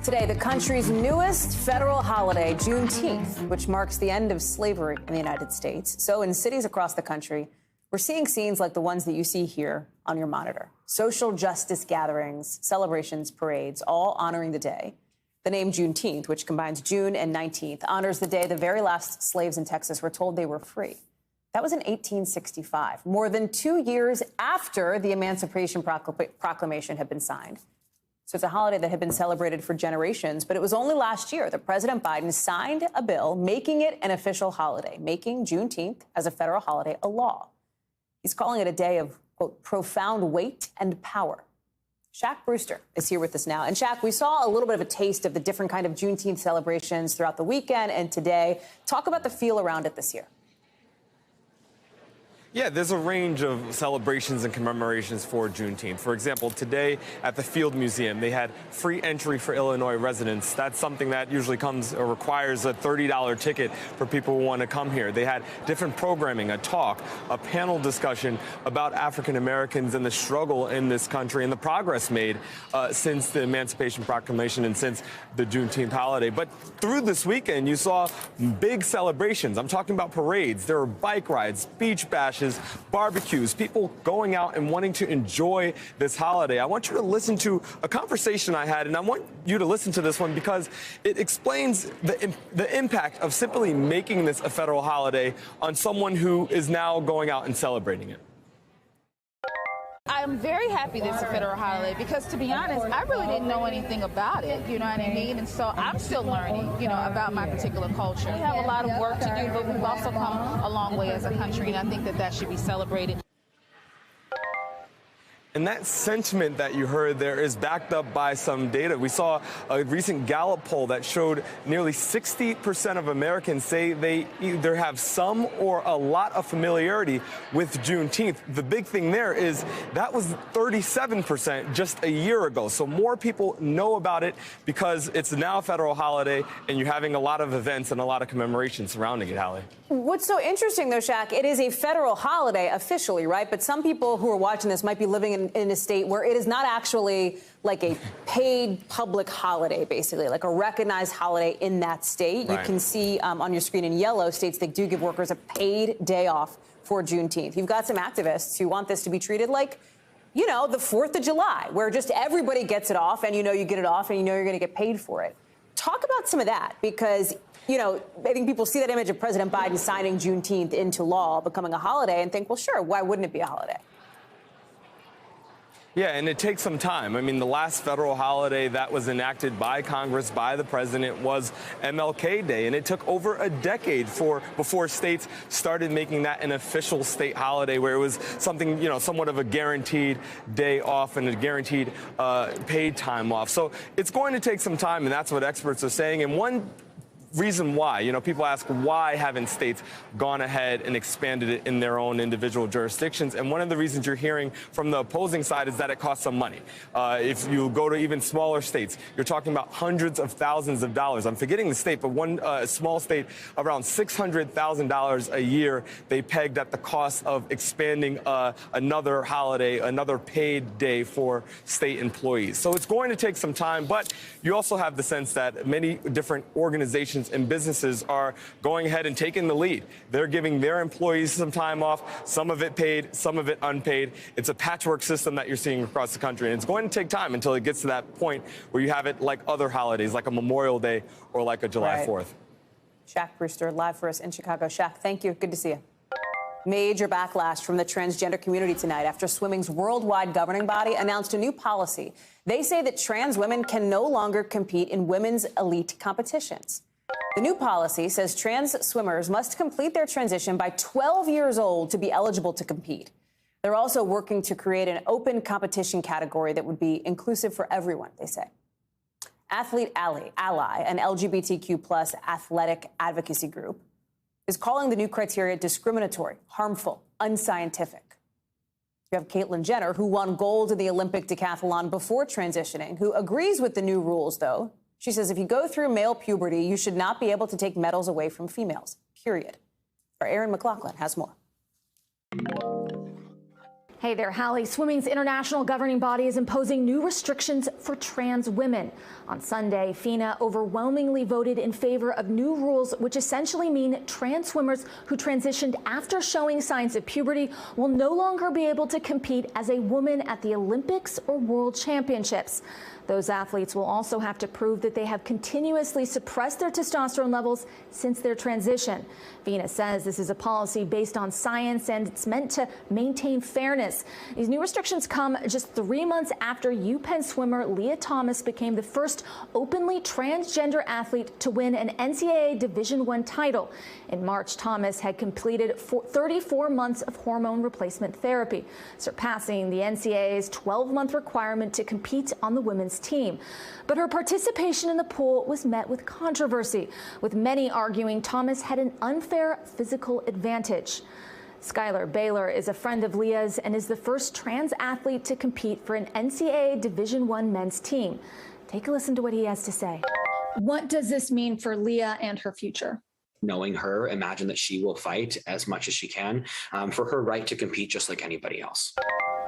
Today, the country's newest federal holiday, Juneteenth, which marks the end of slavery in the United States. So in cities across the country, we're seeing scenes like the ones that you see here on your monitor. Social justice gatherings, celebrations, parades, all honoring the day. The name Juneteenth, which combines June and 19th, honors the day the very last slaves in Texas were told they were free. That was in 1865, more than 2 years after the Emancipation Proclamation had been signed. So it's a holiday that had been celebrated for generations, but it was only last year that President Biden signed a bill making it an official holiday, making Juneteenth as a federal holiday a law. He's calling it a day of, quote, profound weight and power. Shaq Brewster is here with us now. And Shaq, we saw a little bit of a taste of the different kind of Juneteenth celebrations throughout the weekend and today. Talk about the feel around it this year. Yeah, there's a range of celebrations and commemorations for Juneteenth. For example, today at the Field Museum, they had free entry for Illinois residents. That's something that usually comes or requires a $30 ticket for people who want to come here. They had different programming, a talk, a panel discussion about African Americans and the struggle in this country and the progress made since the Emancipation Proclamation and since the Juneteenth holiday. But through this weekend, you saw big celebrations. I'm talking about parades. There were bike rides, beach bashes, barbecues, people going out and wanting to enjoy this holiday. I want you to listen to a conversation I had, and I want you to listen to this one because it explains the impact of simply making this a federal holiday on someone who is now going out and celebrating it. I'm very happy this is a federal holiday because, to be honest, I really didn't know anything about it, you know what I mean? And so I'm still learning, you know, about my particular culture. We have a lot of work to do, but we've also come a long way as a country, and I think that that should be celebrated. And that sentiment that you heard there is backed up by some data. We saw a recent Gallup poll that showed nearly 60% of Americans say they either have some or a lot of familiarity with Juneteenth. The big thing there is that was 37% just a year ago. So more people know about it because it's now a federal holiday and you're having a lot of events and a lot of commemorations surrounding it, Hallie. What's so interesting, though, Shaq, it is a federal holiday officially, right? But some people who are watching this might be living in a state where it is not actually like a paid public holiday, basically, like a recognized holiday in that state. Right. You can see on your screen in yellow states that do give workers a paid day off for Juneteenth. You've got some activists who want this to be treated like, you know, the 4th of July, where just everybody gets it off and you know you get it off and you know you're going to get paid for it. Talk about some of that, because, you know, I think people see that image of President Biden signing Juneteenth into law, becoming a holiday, and think, well, sure, why wouldn't it be a holiday? Yeah, and it takes some time. I mean, the last federal holiday that was enacted by Congress, by the president, was MLK Day, and it took over a decade before states started making that an official state holiday, where it was something, you know, somewhat of a guaranteed day off and a guaranteed paid time off. So it's going to take some time, and that's what experts are saying. And one reason why, you know, people ask, why haven't states gone ahead and expanded it in their own individual jurisdictions? And one of the reasons you're hearing from the opposing side is that it costs some money. If you go to even smaller states, you're talking about hundreds of thousands of dollars. I'm forgetting the state, but one small state, around $600,000 a year, they pegged at the cost of expanding another holiday, another paid day for state employees. So it's going to take some time, but you also have the sense that many different organizations and businesses are going ahead and taking the lead. They're giving their employees some time off, some of it paid, some of it unpaid. It's a patchwork system that you're seeing across the country, and it's going to take time until it gets to that point where you have it like other holidays, like a Memorial Day or like a July 4th. Shaq Brewster, live for us in Chicago. Shaq, thank you. Good to see you. Major backlash from the transgender community tonight after swimming's worldwide governing body announced a new policy. They say that trans women can no longer compete in women's elite competitions. The new policy says trans swimmers must complete their transition by 12 years old to be eligible to compete. They're also working to create an open competition category that would be inclusive for everyone, they say. Athlete Ally, an LGBTQ+ athletic advocacy group, is calling the new criteria discriminatory, harmful, unscientific. You have Caitlyn Jenner, who won gold in the Olympic decathlon before transitioning, who agrees with the new rules, though. She says if you go through male puberty, you should not be able to take medals away from females, period. Our Aaron McLaughlin has more. Hey there, Hallie. Swimming's international governing body is imposing new restrictions for trans women. On Sunday, FINA overwhelmingly voted in favor of new rules, which essentially mean trans swimmers who transitioned after showing signs of puberty will no longer be able to compete as a woman at the Olympics or World Championships. Those athletes will also have to prove that they have continuously suppressed their testosterone levels since their transition. FINA says this is a policy based on science and it's meant to maintain fairness. These new restrictions come just 3 months after UPenn swimmer Leah Thomas became the first openly transgender athlete to win an NCAA Division I title. In March, Thomas had completed 34 months of hormone replacement therapy, surpassing the NCAA's 12-month requirement to compete on the women's team. But her participation in the pool was met with controversy, with many arguing Thomas had an unfair physical advantage. Skylar Baylor is a friend of Leah's and is the first trans athlete to compete for an NCAA Division I men's team. Take a listen to what he has to say. What does this mean for Leah and her future? Knowing her, imagine that she will fight as much as she can for her right to compete just like anybody else.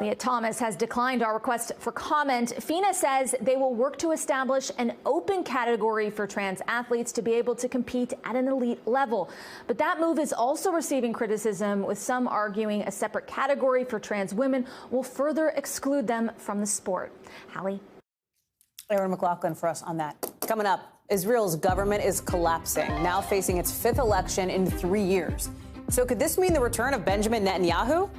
Leah Thomas has declined our request for comment. FINA says they will work to establish an open category for trans athletes to be able to compete at an elite level. But that move is also receiving criticism, with some arguing a separate category for trans women will further exclude them from the sport. Hallie? Aaron McLaughlin for us on that. Coming up, Israel's government is collapsing, now facing its 5th election in 3 years. So could this mean the return of Benjamin Netanyahu?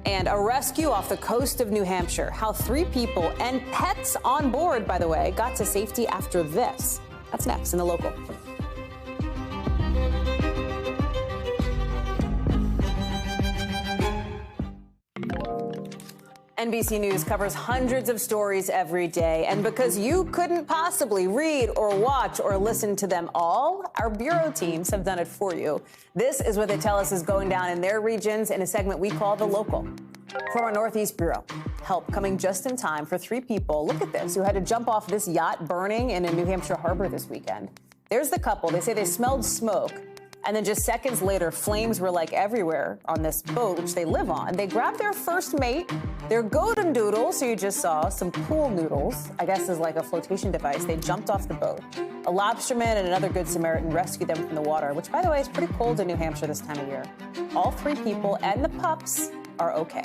And a rescue off the coast of New Hampshire. How 3 people and pets on board, by the way, got to safety after this. That's next in The Local. NBC News covers hundreds of stories every day, and because you couldn't possibly read or watch or listen to them all, our bureau teams have done it for you. This is what they tell us is going down in their regions in a segment we call The Local. From our Northeast Bureau, help coming just in time for 3 people, look at this, who had to jump off this yacht burning in a New Hampshire harbor this weekend. There's the couple. They say they smelled smoke. And then just seconds later, flames were like everywhere on this boat, which they live on. They grabbed their first mate, their golden doodle, so you just saw some pool noodles, I guess is like a flotation device. They jumped off the boat. A lobsterman and another Good Samaritan rescued them from the water, which, by the way, is pretty cold in New Hampshire this time of year. All 3 people and the pups are okay.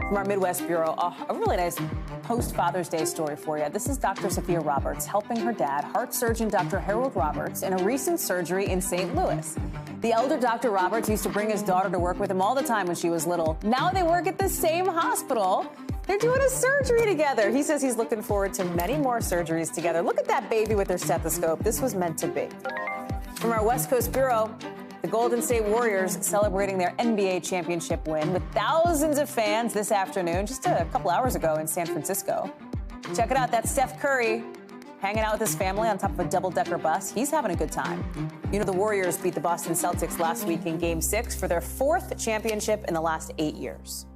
From our Midwest Bureau, a really nice post-Father's Day story for you. This is Dr. Sophia Roberts helping her dad, heart surgeon Dr. Harold Roberts, in a recent surgery in St. Louis. The elder Dr. Roberts used to bring his daughter to work with him all the time when she was little. Now they work at the same hospital. They're doing a surgery together. He says he's looking forward to many more surgeries together. Look at that baby with her stethoscope. This was meant to be. From our West Coast Bureau, the Golden State Warriors celebrating their NBA championship win with thousands of fans this afternoon, just a couple hours ago in San Francisco. Check it out. That's Steph Curry hanging out with his family on top of a double-decker bus. He's having a good time. You know, the Warriors beat the Boston Celtics last week in Game 6 for their 4th championship in the last 8 years.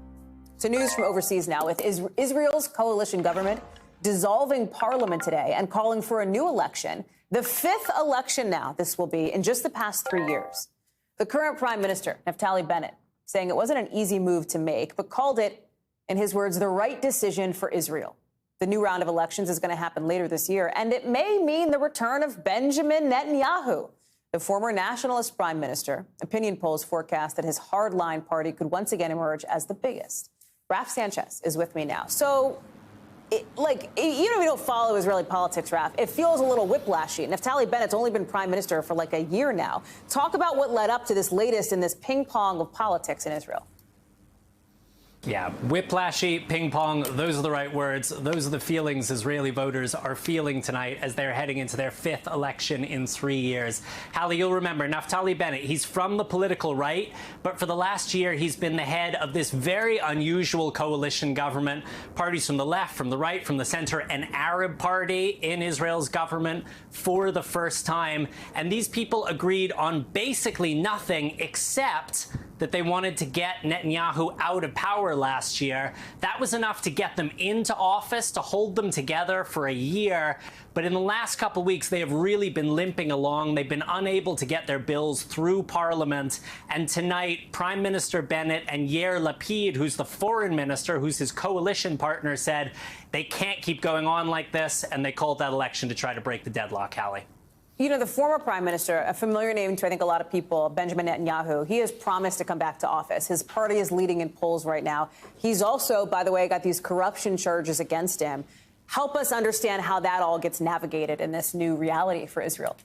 So news from overseas now, with Israel's coalition government dissolving parliament today and calling for a new election. The 5th election now, this will be, in just the past 3 years. The current prime minister, Naftali Bennett, saying it wasn't an easy move to make, but called it, in his words, the right decision for Israel. The new round of elections is going to happen later this year, and it may mean the return of Benjamin Netanyahu, the former nationalist prime minister. Opinion polls forecast that his hardline party could once again emerge as the biggest. Raph Sanchez is with me now. So, even if we don't follow Israeli politics, Raph, it feels a little whiplashy. Naftali Bennett's only been prime minister for like a year now. Talk about what led up to this latest in this ping pong of politics in Israel. Yeah, whiplashy, ping pong, those are the right words. Those are the feelings Israeli voters are feeling tonight as they're heading into their 5th election in 3 years. Hallie, you'll remember Naftali Bennett, he's from the political right, but for the last year he's been the head of this very unusual coalition government. Parties from the left, from the right, from the center, an Arab party in Israel's government for the first time. And these people agreed on basically nothing except that they wanted to get Netanyahu out of power last year. That was enough to get them into office, to hold them together for a year. But in the last couple of weeks, they have really been limping along. They've been unable to get their bills through Parliament. And tonight, Prime Minister Bennett and Yair Lapid, who's the foreign minister, who's his coalition partner, said they can't keep going on like this. And they called that election to try to break the deadlock, Hallie. You know, the former prime minister, a familiar name to I think a lot of people, Benjamin Netanyahu, he has promised to come back to office. His party is leading in polls right now. He's also, by the way, got these corruption charges against him. Help us understand how that all gets navigated in this new reality for Israel.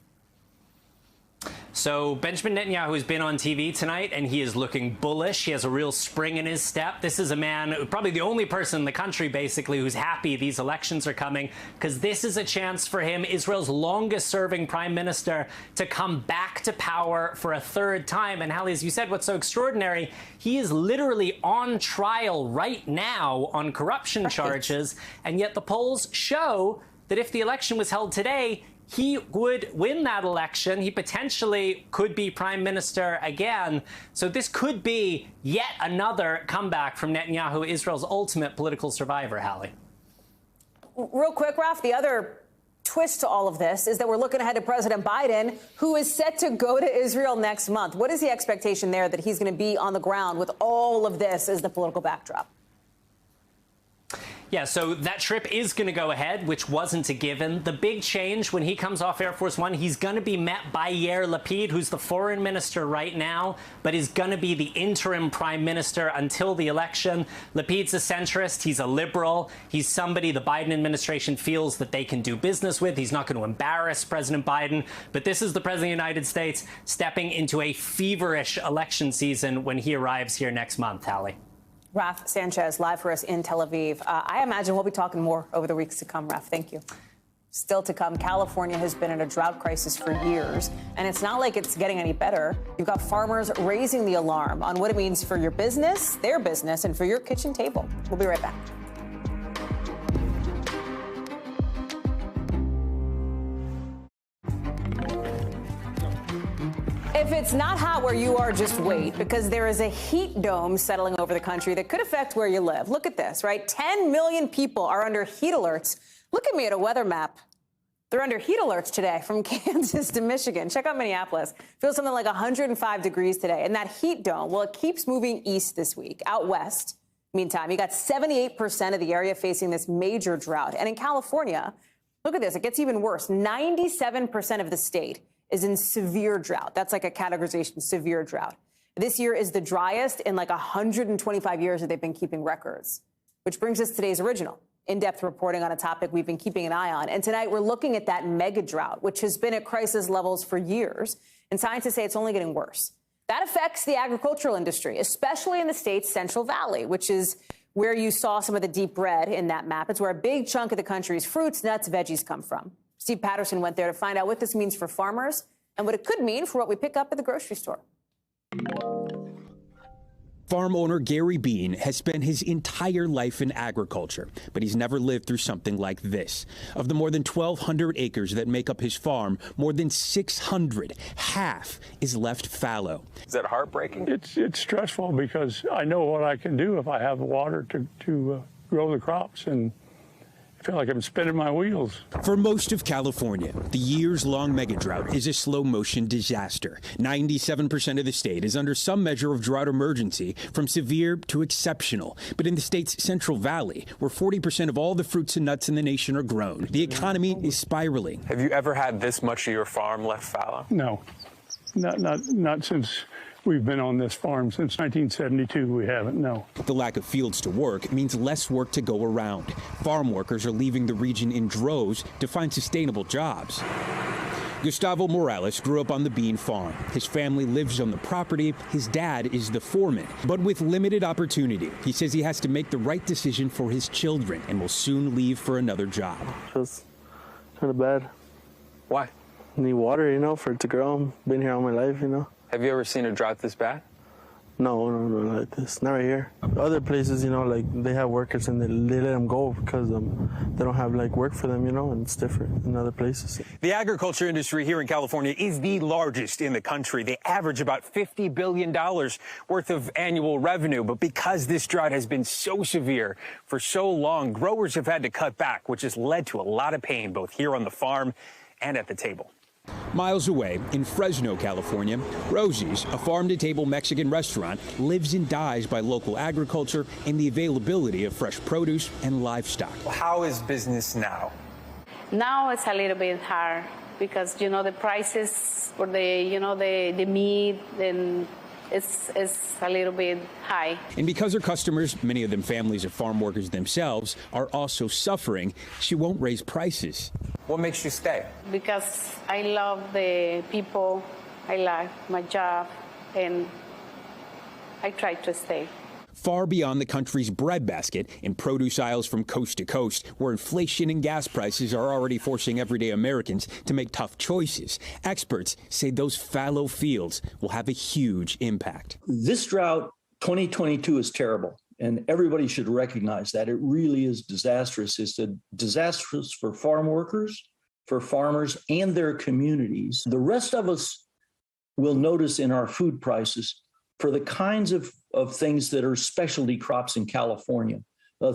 So Benjamin Netanyahu has been on TV tonight, and he is looking bullish. He has a real spring in his step. This is a man, probably the only person in the country, basically, who's happy these elections are coming, because this is a chance for him, Israel's longest-serving prime minister, to come back to power for a 3rd time. And Hallie, as you said, what's so extraordinary, he is literally on trial right now on corruption charges, and yet the polls show that if the election was held today, he would win that election. He potentially could be prime minister again. So this could be yet another comeback from Netanyahu, Israel's ultimate political survivor, Hallie. Real quick, Raf, the other twist to all of this is that we're looking ahead to President Biden, who is set to go to Israel next month. What is the expectation there that he's going to be on the ground with all of this as the political backdrop? Yeah, so that trip is going to go ahead, which wasn't a given. The big change when he comes off Air Force One, he's going to be met by Yair Lapid, who's the foreign minister right now, but is going to be the interim prime minister until the election. Lapid's a centrist. He's a liberal. He's somebody the Biden administration feels that they can do business with. He's not going to embarrass President Biden. But this is the president of the United States stepping into a feverish election season when he arrives here next month, Hallie. Raf Sanchez, live for us in Tel Aviv. I imagine we'll be talking more over the weeks to come, Raf. Thank you. Still to come, California has been in a drought crisis for years, and it's not like it's getting any better. You've got farmers raising the alarm on what it means for your business, their business, and for your kitchen table. We'll be right back. If it's not hot where you are, just wait, because there is a heat dome settling over the country that could affect where you live. Look at this, right? 10 million people are under heat alerts. Look at me at a weather map. They're under heat alerts today from Kansas to Michigan. Check out Minneapolis. Feels something like 105 degrees today. And that heat dome, well, it keeps moving east this week. Out west, meantime, you got 78% of the area facing this major drought. And in California, look at this. It gets even worse. 97% of the state is in severe drought. That's like a categorization, severe drought. This year is the driest in like 125 years that they've been keeping records, which brings us to today's original in-depth reporting on a topic we've been keeping an eye on. And tonight we're looking at that mega drought, which has been at crisis levels for years. And scientists say it's only getting worse. That affects the agricultural industry, especially in the state's Central Valley, which is where you saw some of the deep red in that map. It's where a big chunk of the country's fruits, nuts, veggies come from. Steve Patterson went there to find out what this means for farmers and what it could mean for what we pick up at the grocery store. Farm owner Gary Bean has spent his entire life in agriculture, but he's never lived through something like this. Of the more than 1,200 acres that make up his farm, more than 600, half, is left fallow. Is that heartbreaking? It's stressful because I know what I can do if I have water to grow the crops, and I feel like I'm spinning my wheels. For most of California, the years-long megadrought is a slow-motion disaster. 97% of the state is under some measure of drought emergency, from severe to exceptional. But in the state's Central Valley, where 40% of all the fruits and nuts in the nation are grown, the economy is spiraling. Have you ever had this much of your farm left fallow? No, not since we've been on this farm since 1972. We haven't, no. The lack of fields to work means less work to go around. Farm workers are leaving the region in droves to find sustainable jobs. Gustavo Morales grew up on the bean farm. His family lives on the property. His dad is the foreman. But with limited opportunity, he says he has to make the right decision for his children and will soon leave for another job. Just kind of bad. Why? Need water, for it to grow. Been here all my life, Have you ever seen a drought this bad? No, like this. Not right here. Other places, like they have workers and they let them go because they don't have work for them, and it's different in other places. The agriculture industry here in California is the largest in the country. They average about $50 billion worth of annual revenue. But because this drought has been so severe for so long, growers have had to cut back, which has led to a lot of pain both here on the farm and at the table. Miles away, in Fresno, California, Rosie's, a farm-to-table Mexican restaurant, lives and dies by local agriculture and the availability of fresh produce and livestock. How is business now? Now it's a little bit hard because, the prices for the meat and it's a little bit high. And because her customers, many of them families of farm workers themselves, are also suffering, she won't raise prices. What makes you stay? Because I love the people, I like my job, and I try to stay. Far beyond the country's breadbasket, in produce aisles from coast to coast, where inflation and gas prices are already forcing everyday Americans to make tough choices, experts say those fallow fields will have a huge impact. This drought, 2022, is terrible. And everybody should recognize that. It really is disastrous. It's disastrous for farm workers. for farmers and their communities. The rest of us will notice in our food prices for the kinds of things that are specialty crops in California.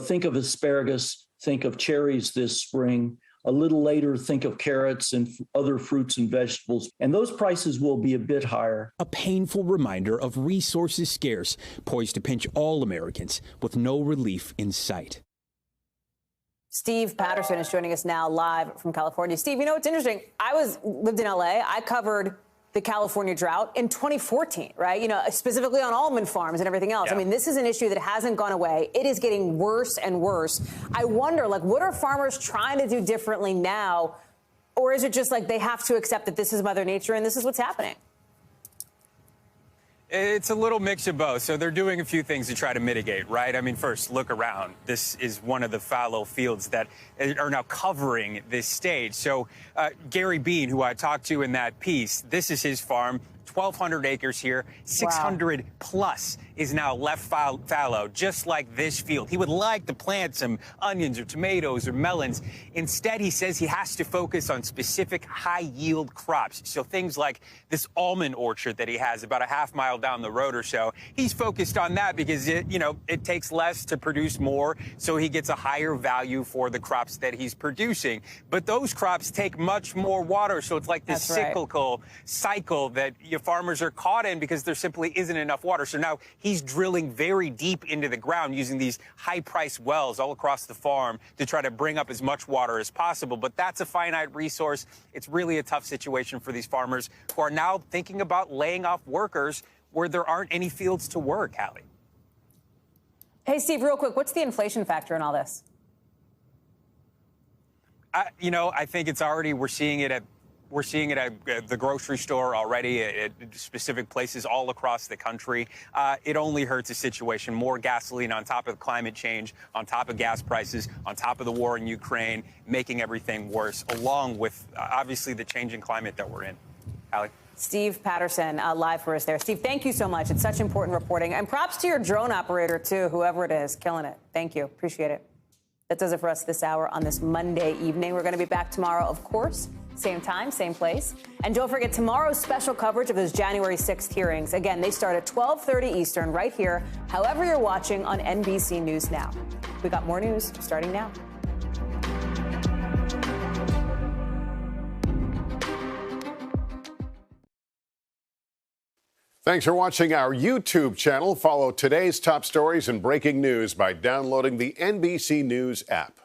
Think of asparagus, think of cherries this spring. A little later, think of carrots and other fruits and vegetables, and those prices will be a bit higher. A painful reminder of resources scarce, poised to pinch all Americans with no relief in sight. Steve Patterson is joining us now live from California. Steve, you know, it's interesting. I lived in LA. I covered the California drought in 2014, right? You know, specifically on almond farms and everything else. Yeah. I mean, this is an issue that hasn't gone away. It is getting worse and worse. I wonder, like, what are farmers trying to do differently now? Or is it just like they have to accept that this is Mother Nature and this is what's happening? It's a little mix of both. So they're doing a few things to try to mitigate, right? I mean, first, look around. This is one of the fallow fields that are now covering this stage. So Gary Bean, who I talked to in that piece, this is his farm. 1,200 acres here, 600 plus is now left fallow, just like this field. He would like to plant some onions or tomatoes or melons. Instead, he says he has to focus on specific high-yield crops. So things like this almond orchard that he has about a half-mile down the road or so. He's focused on that because it takes less to produce more, so he gets a higher value for the crops that he's producing. But those crops take much more water, so it's like this cyclical cycle that farmers are caught in because there simply isn't enough water. So now he's drilling very deep into the ground using these high-priced wells all across the farm to try to bring up as much water as possible. But that's a finite resource. It's really a tough situation for these farmers who are now thinking about laying off workers where there aren't any fields to work, Hallie. Hey, Steve, real quick, what's the inflation factor in all this? I think it's already, we're seeing it at the grocery store already, at specific places all across the country. It only hurts the situation. More gasoline on top of climate change, on top of gas prices, on top of the war in Ukraine, making everything worse, along with, obviously, the changing climate that we're in. Hallie? Steve Patterson, live for us there. Steve, thank you so much. It's such important reporting. And props to your drone operator, too, whoever it is, killing it. Thank you. Appreciate it. That does it for us this hour on this Monday evening. We're going to be back tomorrow, of course. Same time, same place. And don't forget tomorrow's special coverage of those January 6th hearings. Again, they start at 12:30 Eastern right here, however you're watching on NBC News Now. We got more news starting now. Thanks for watching our YouTube channel. Follow today's top stories and breaking news by downloading the NBC News app.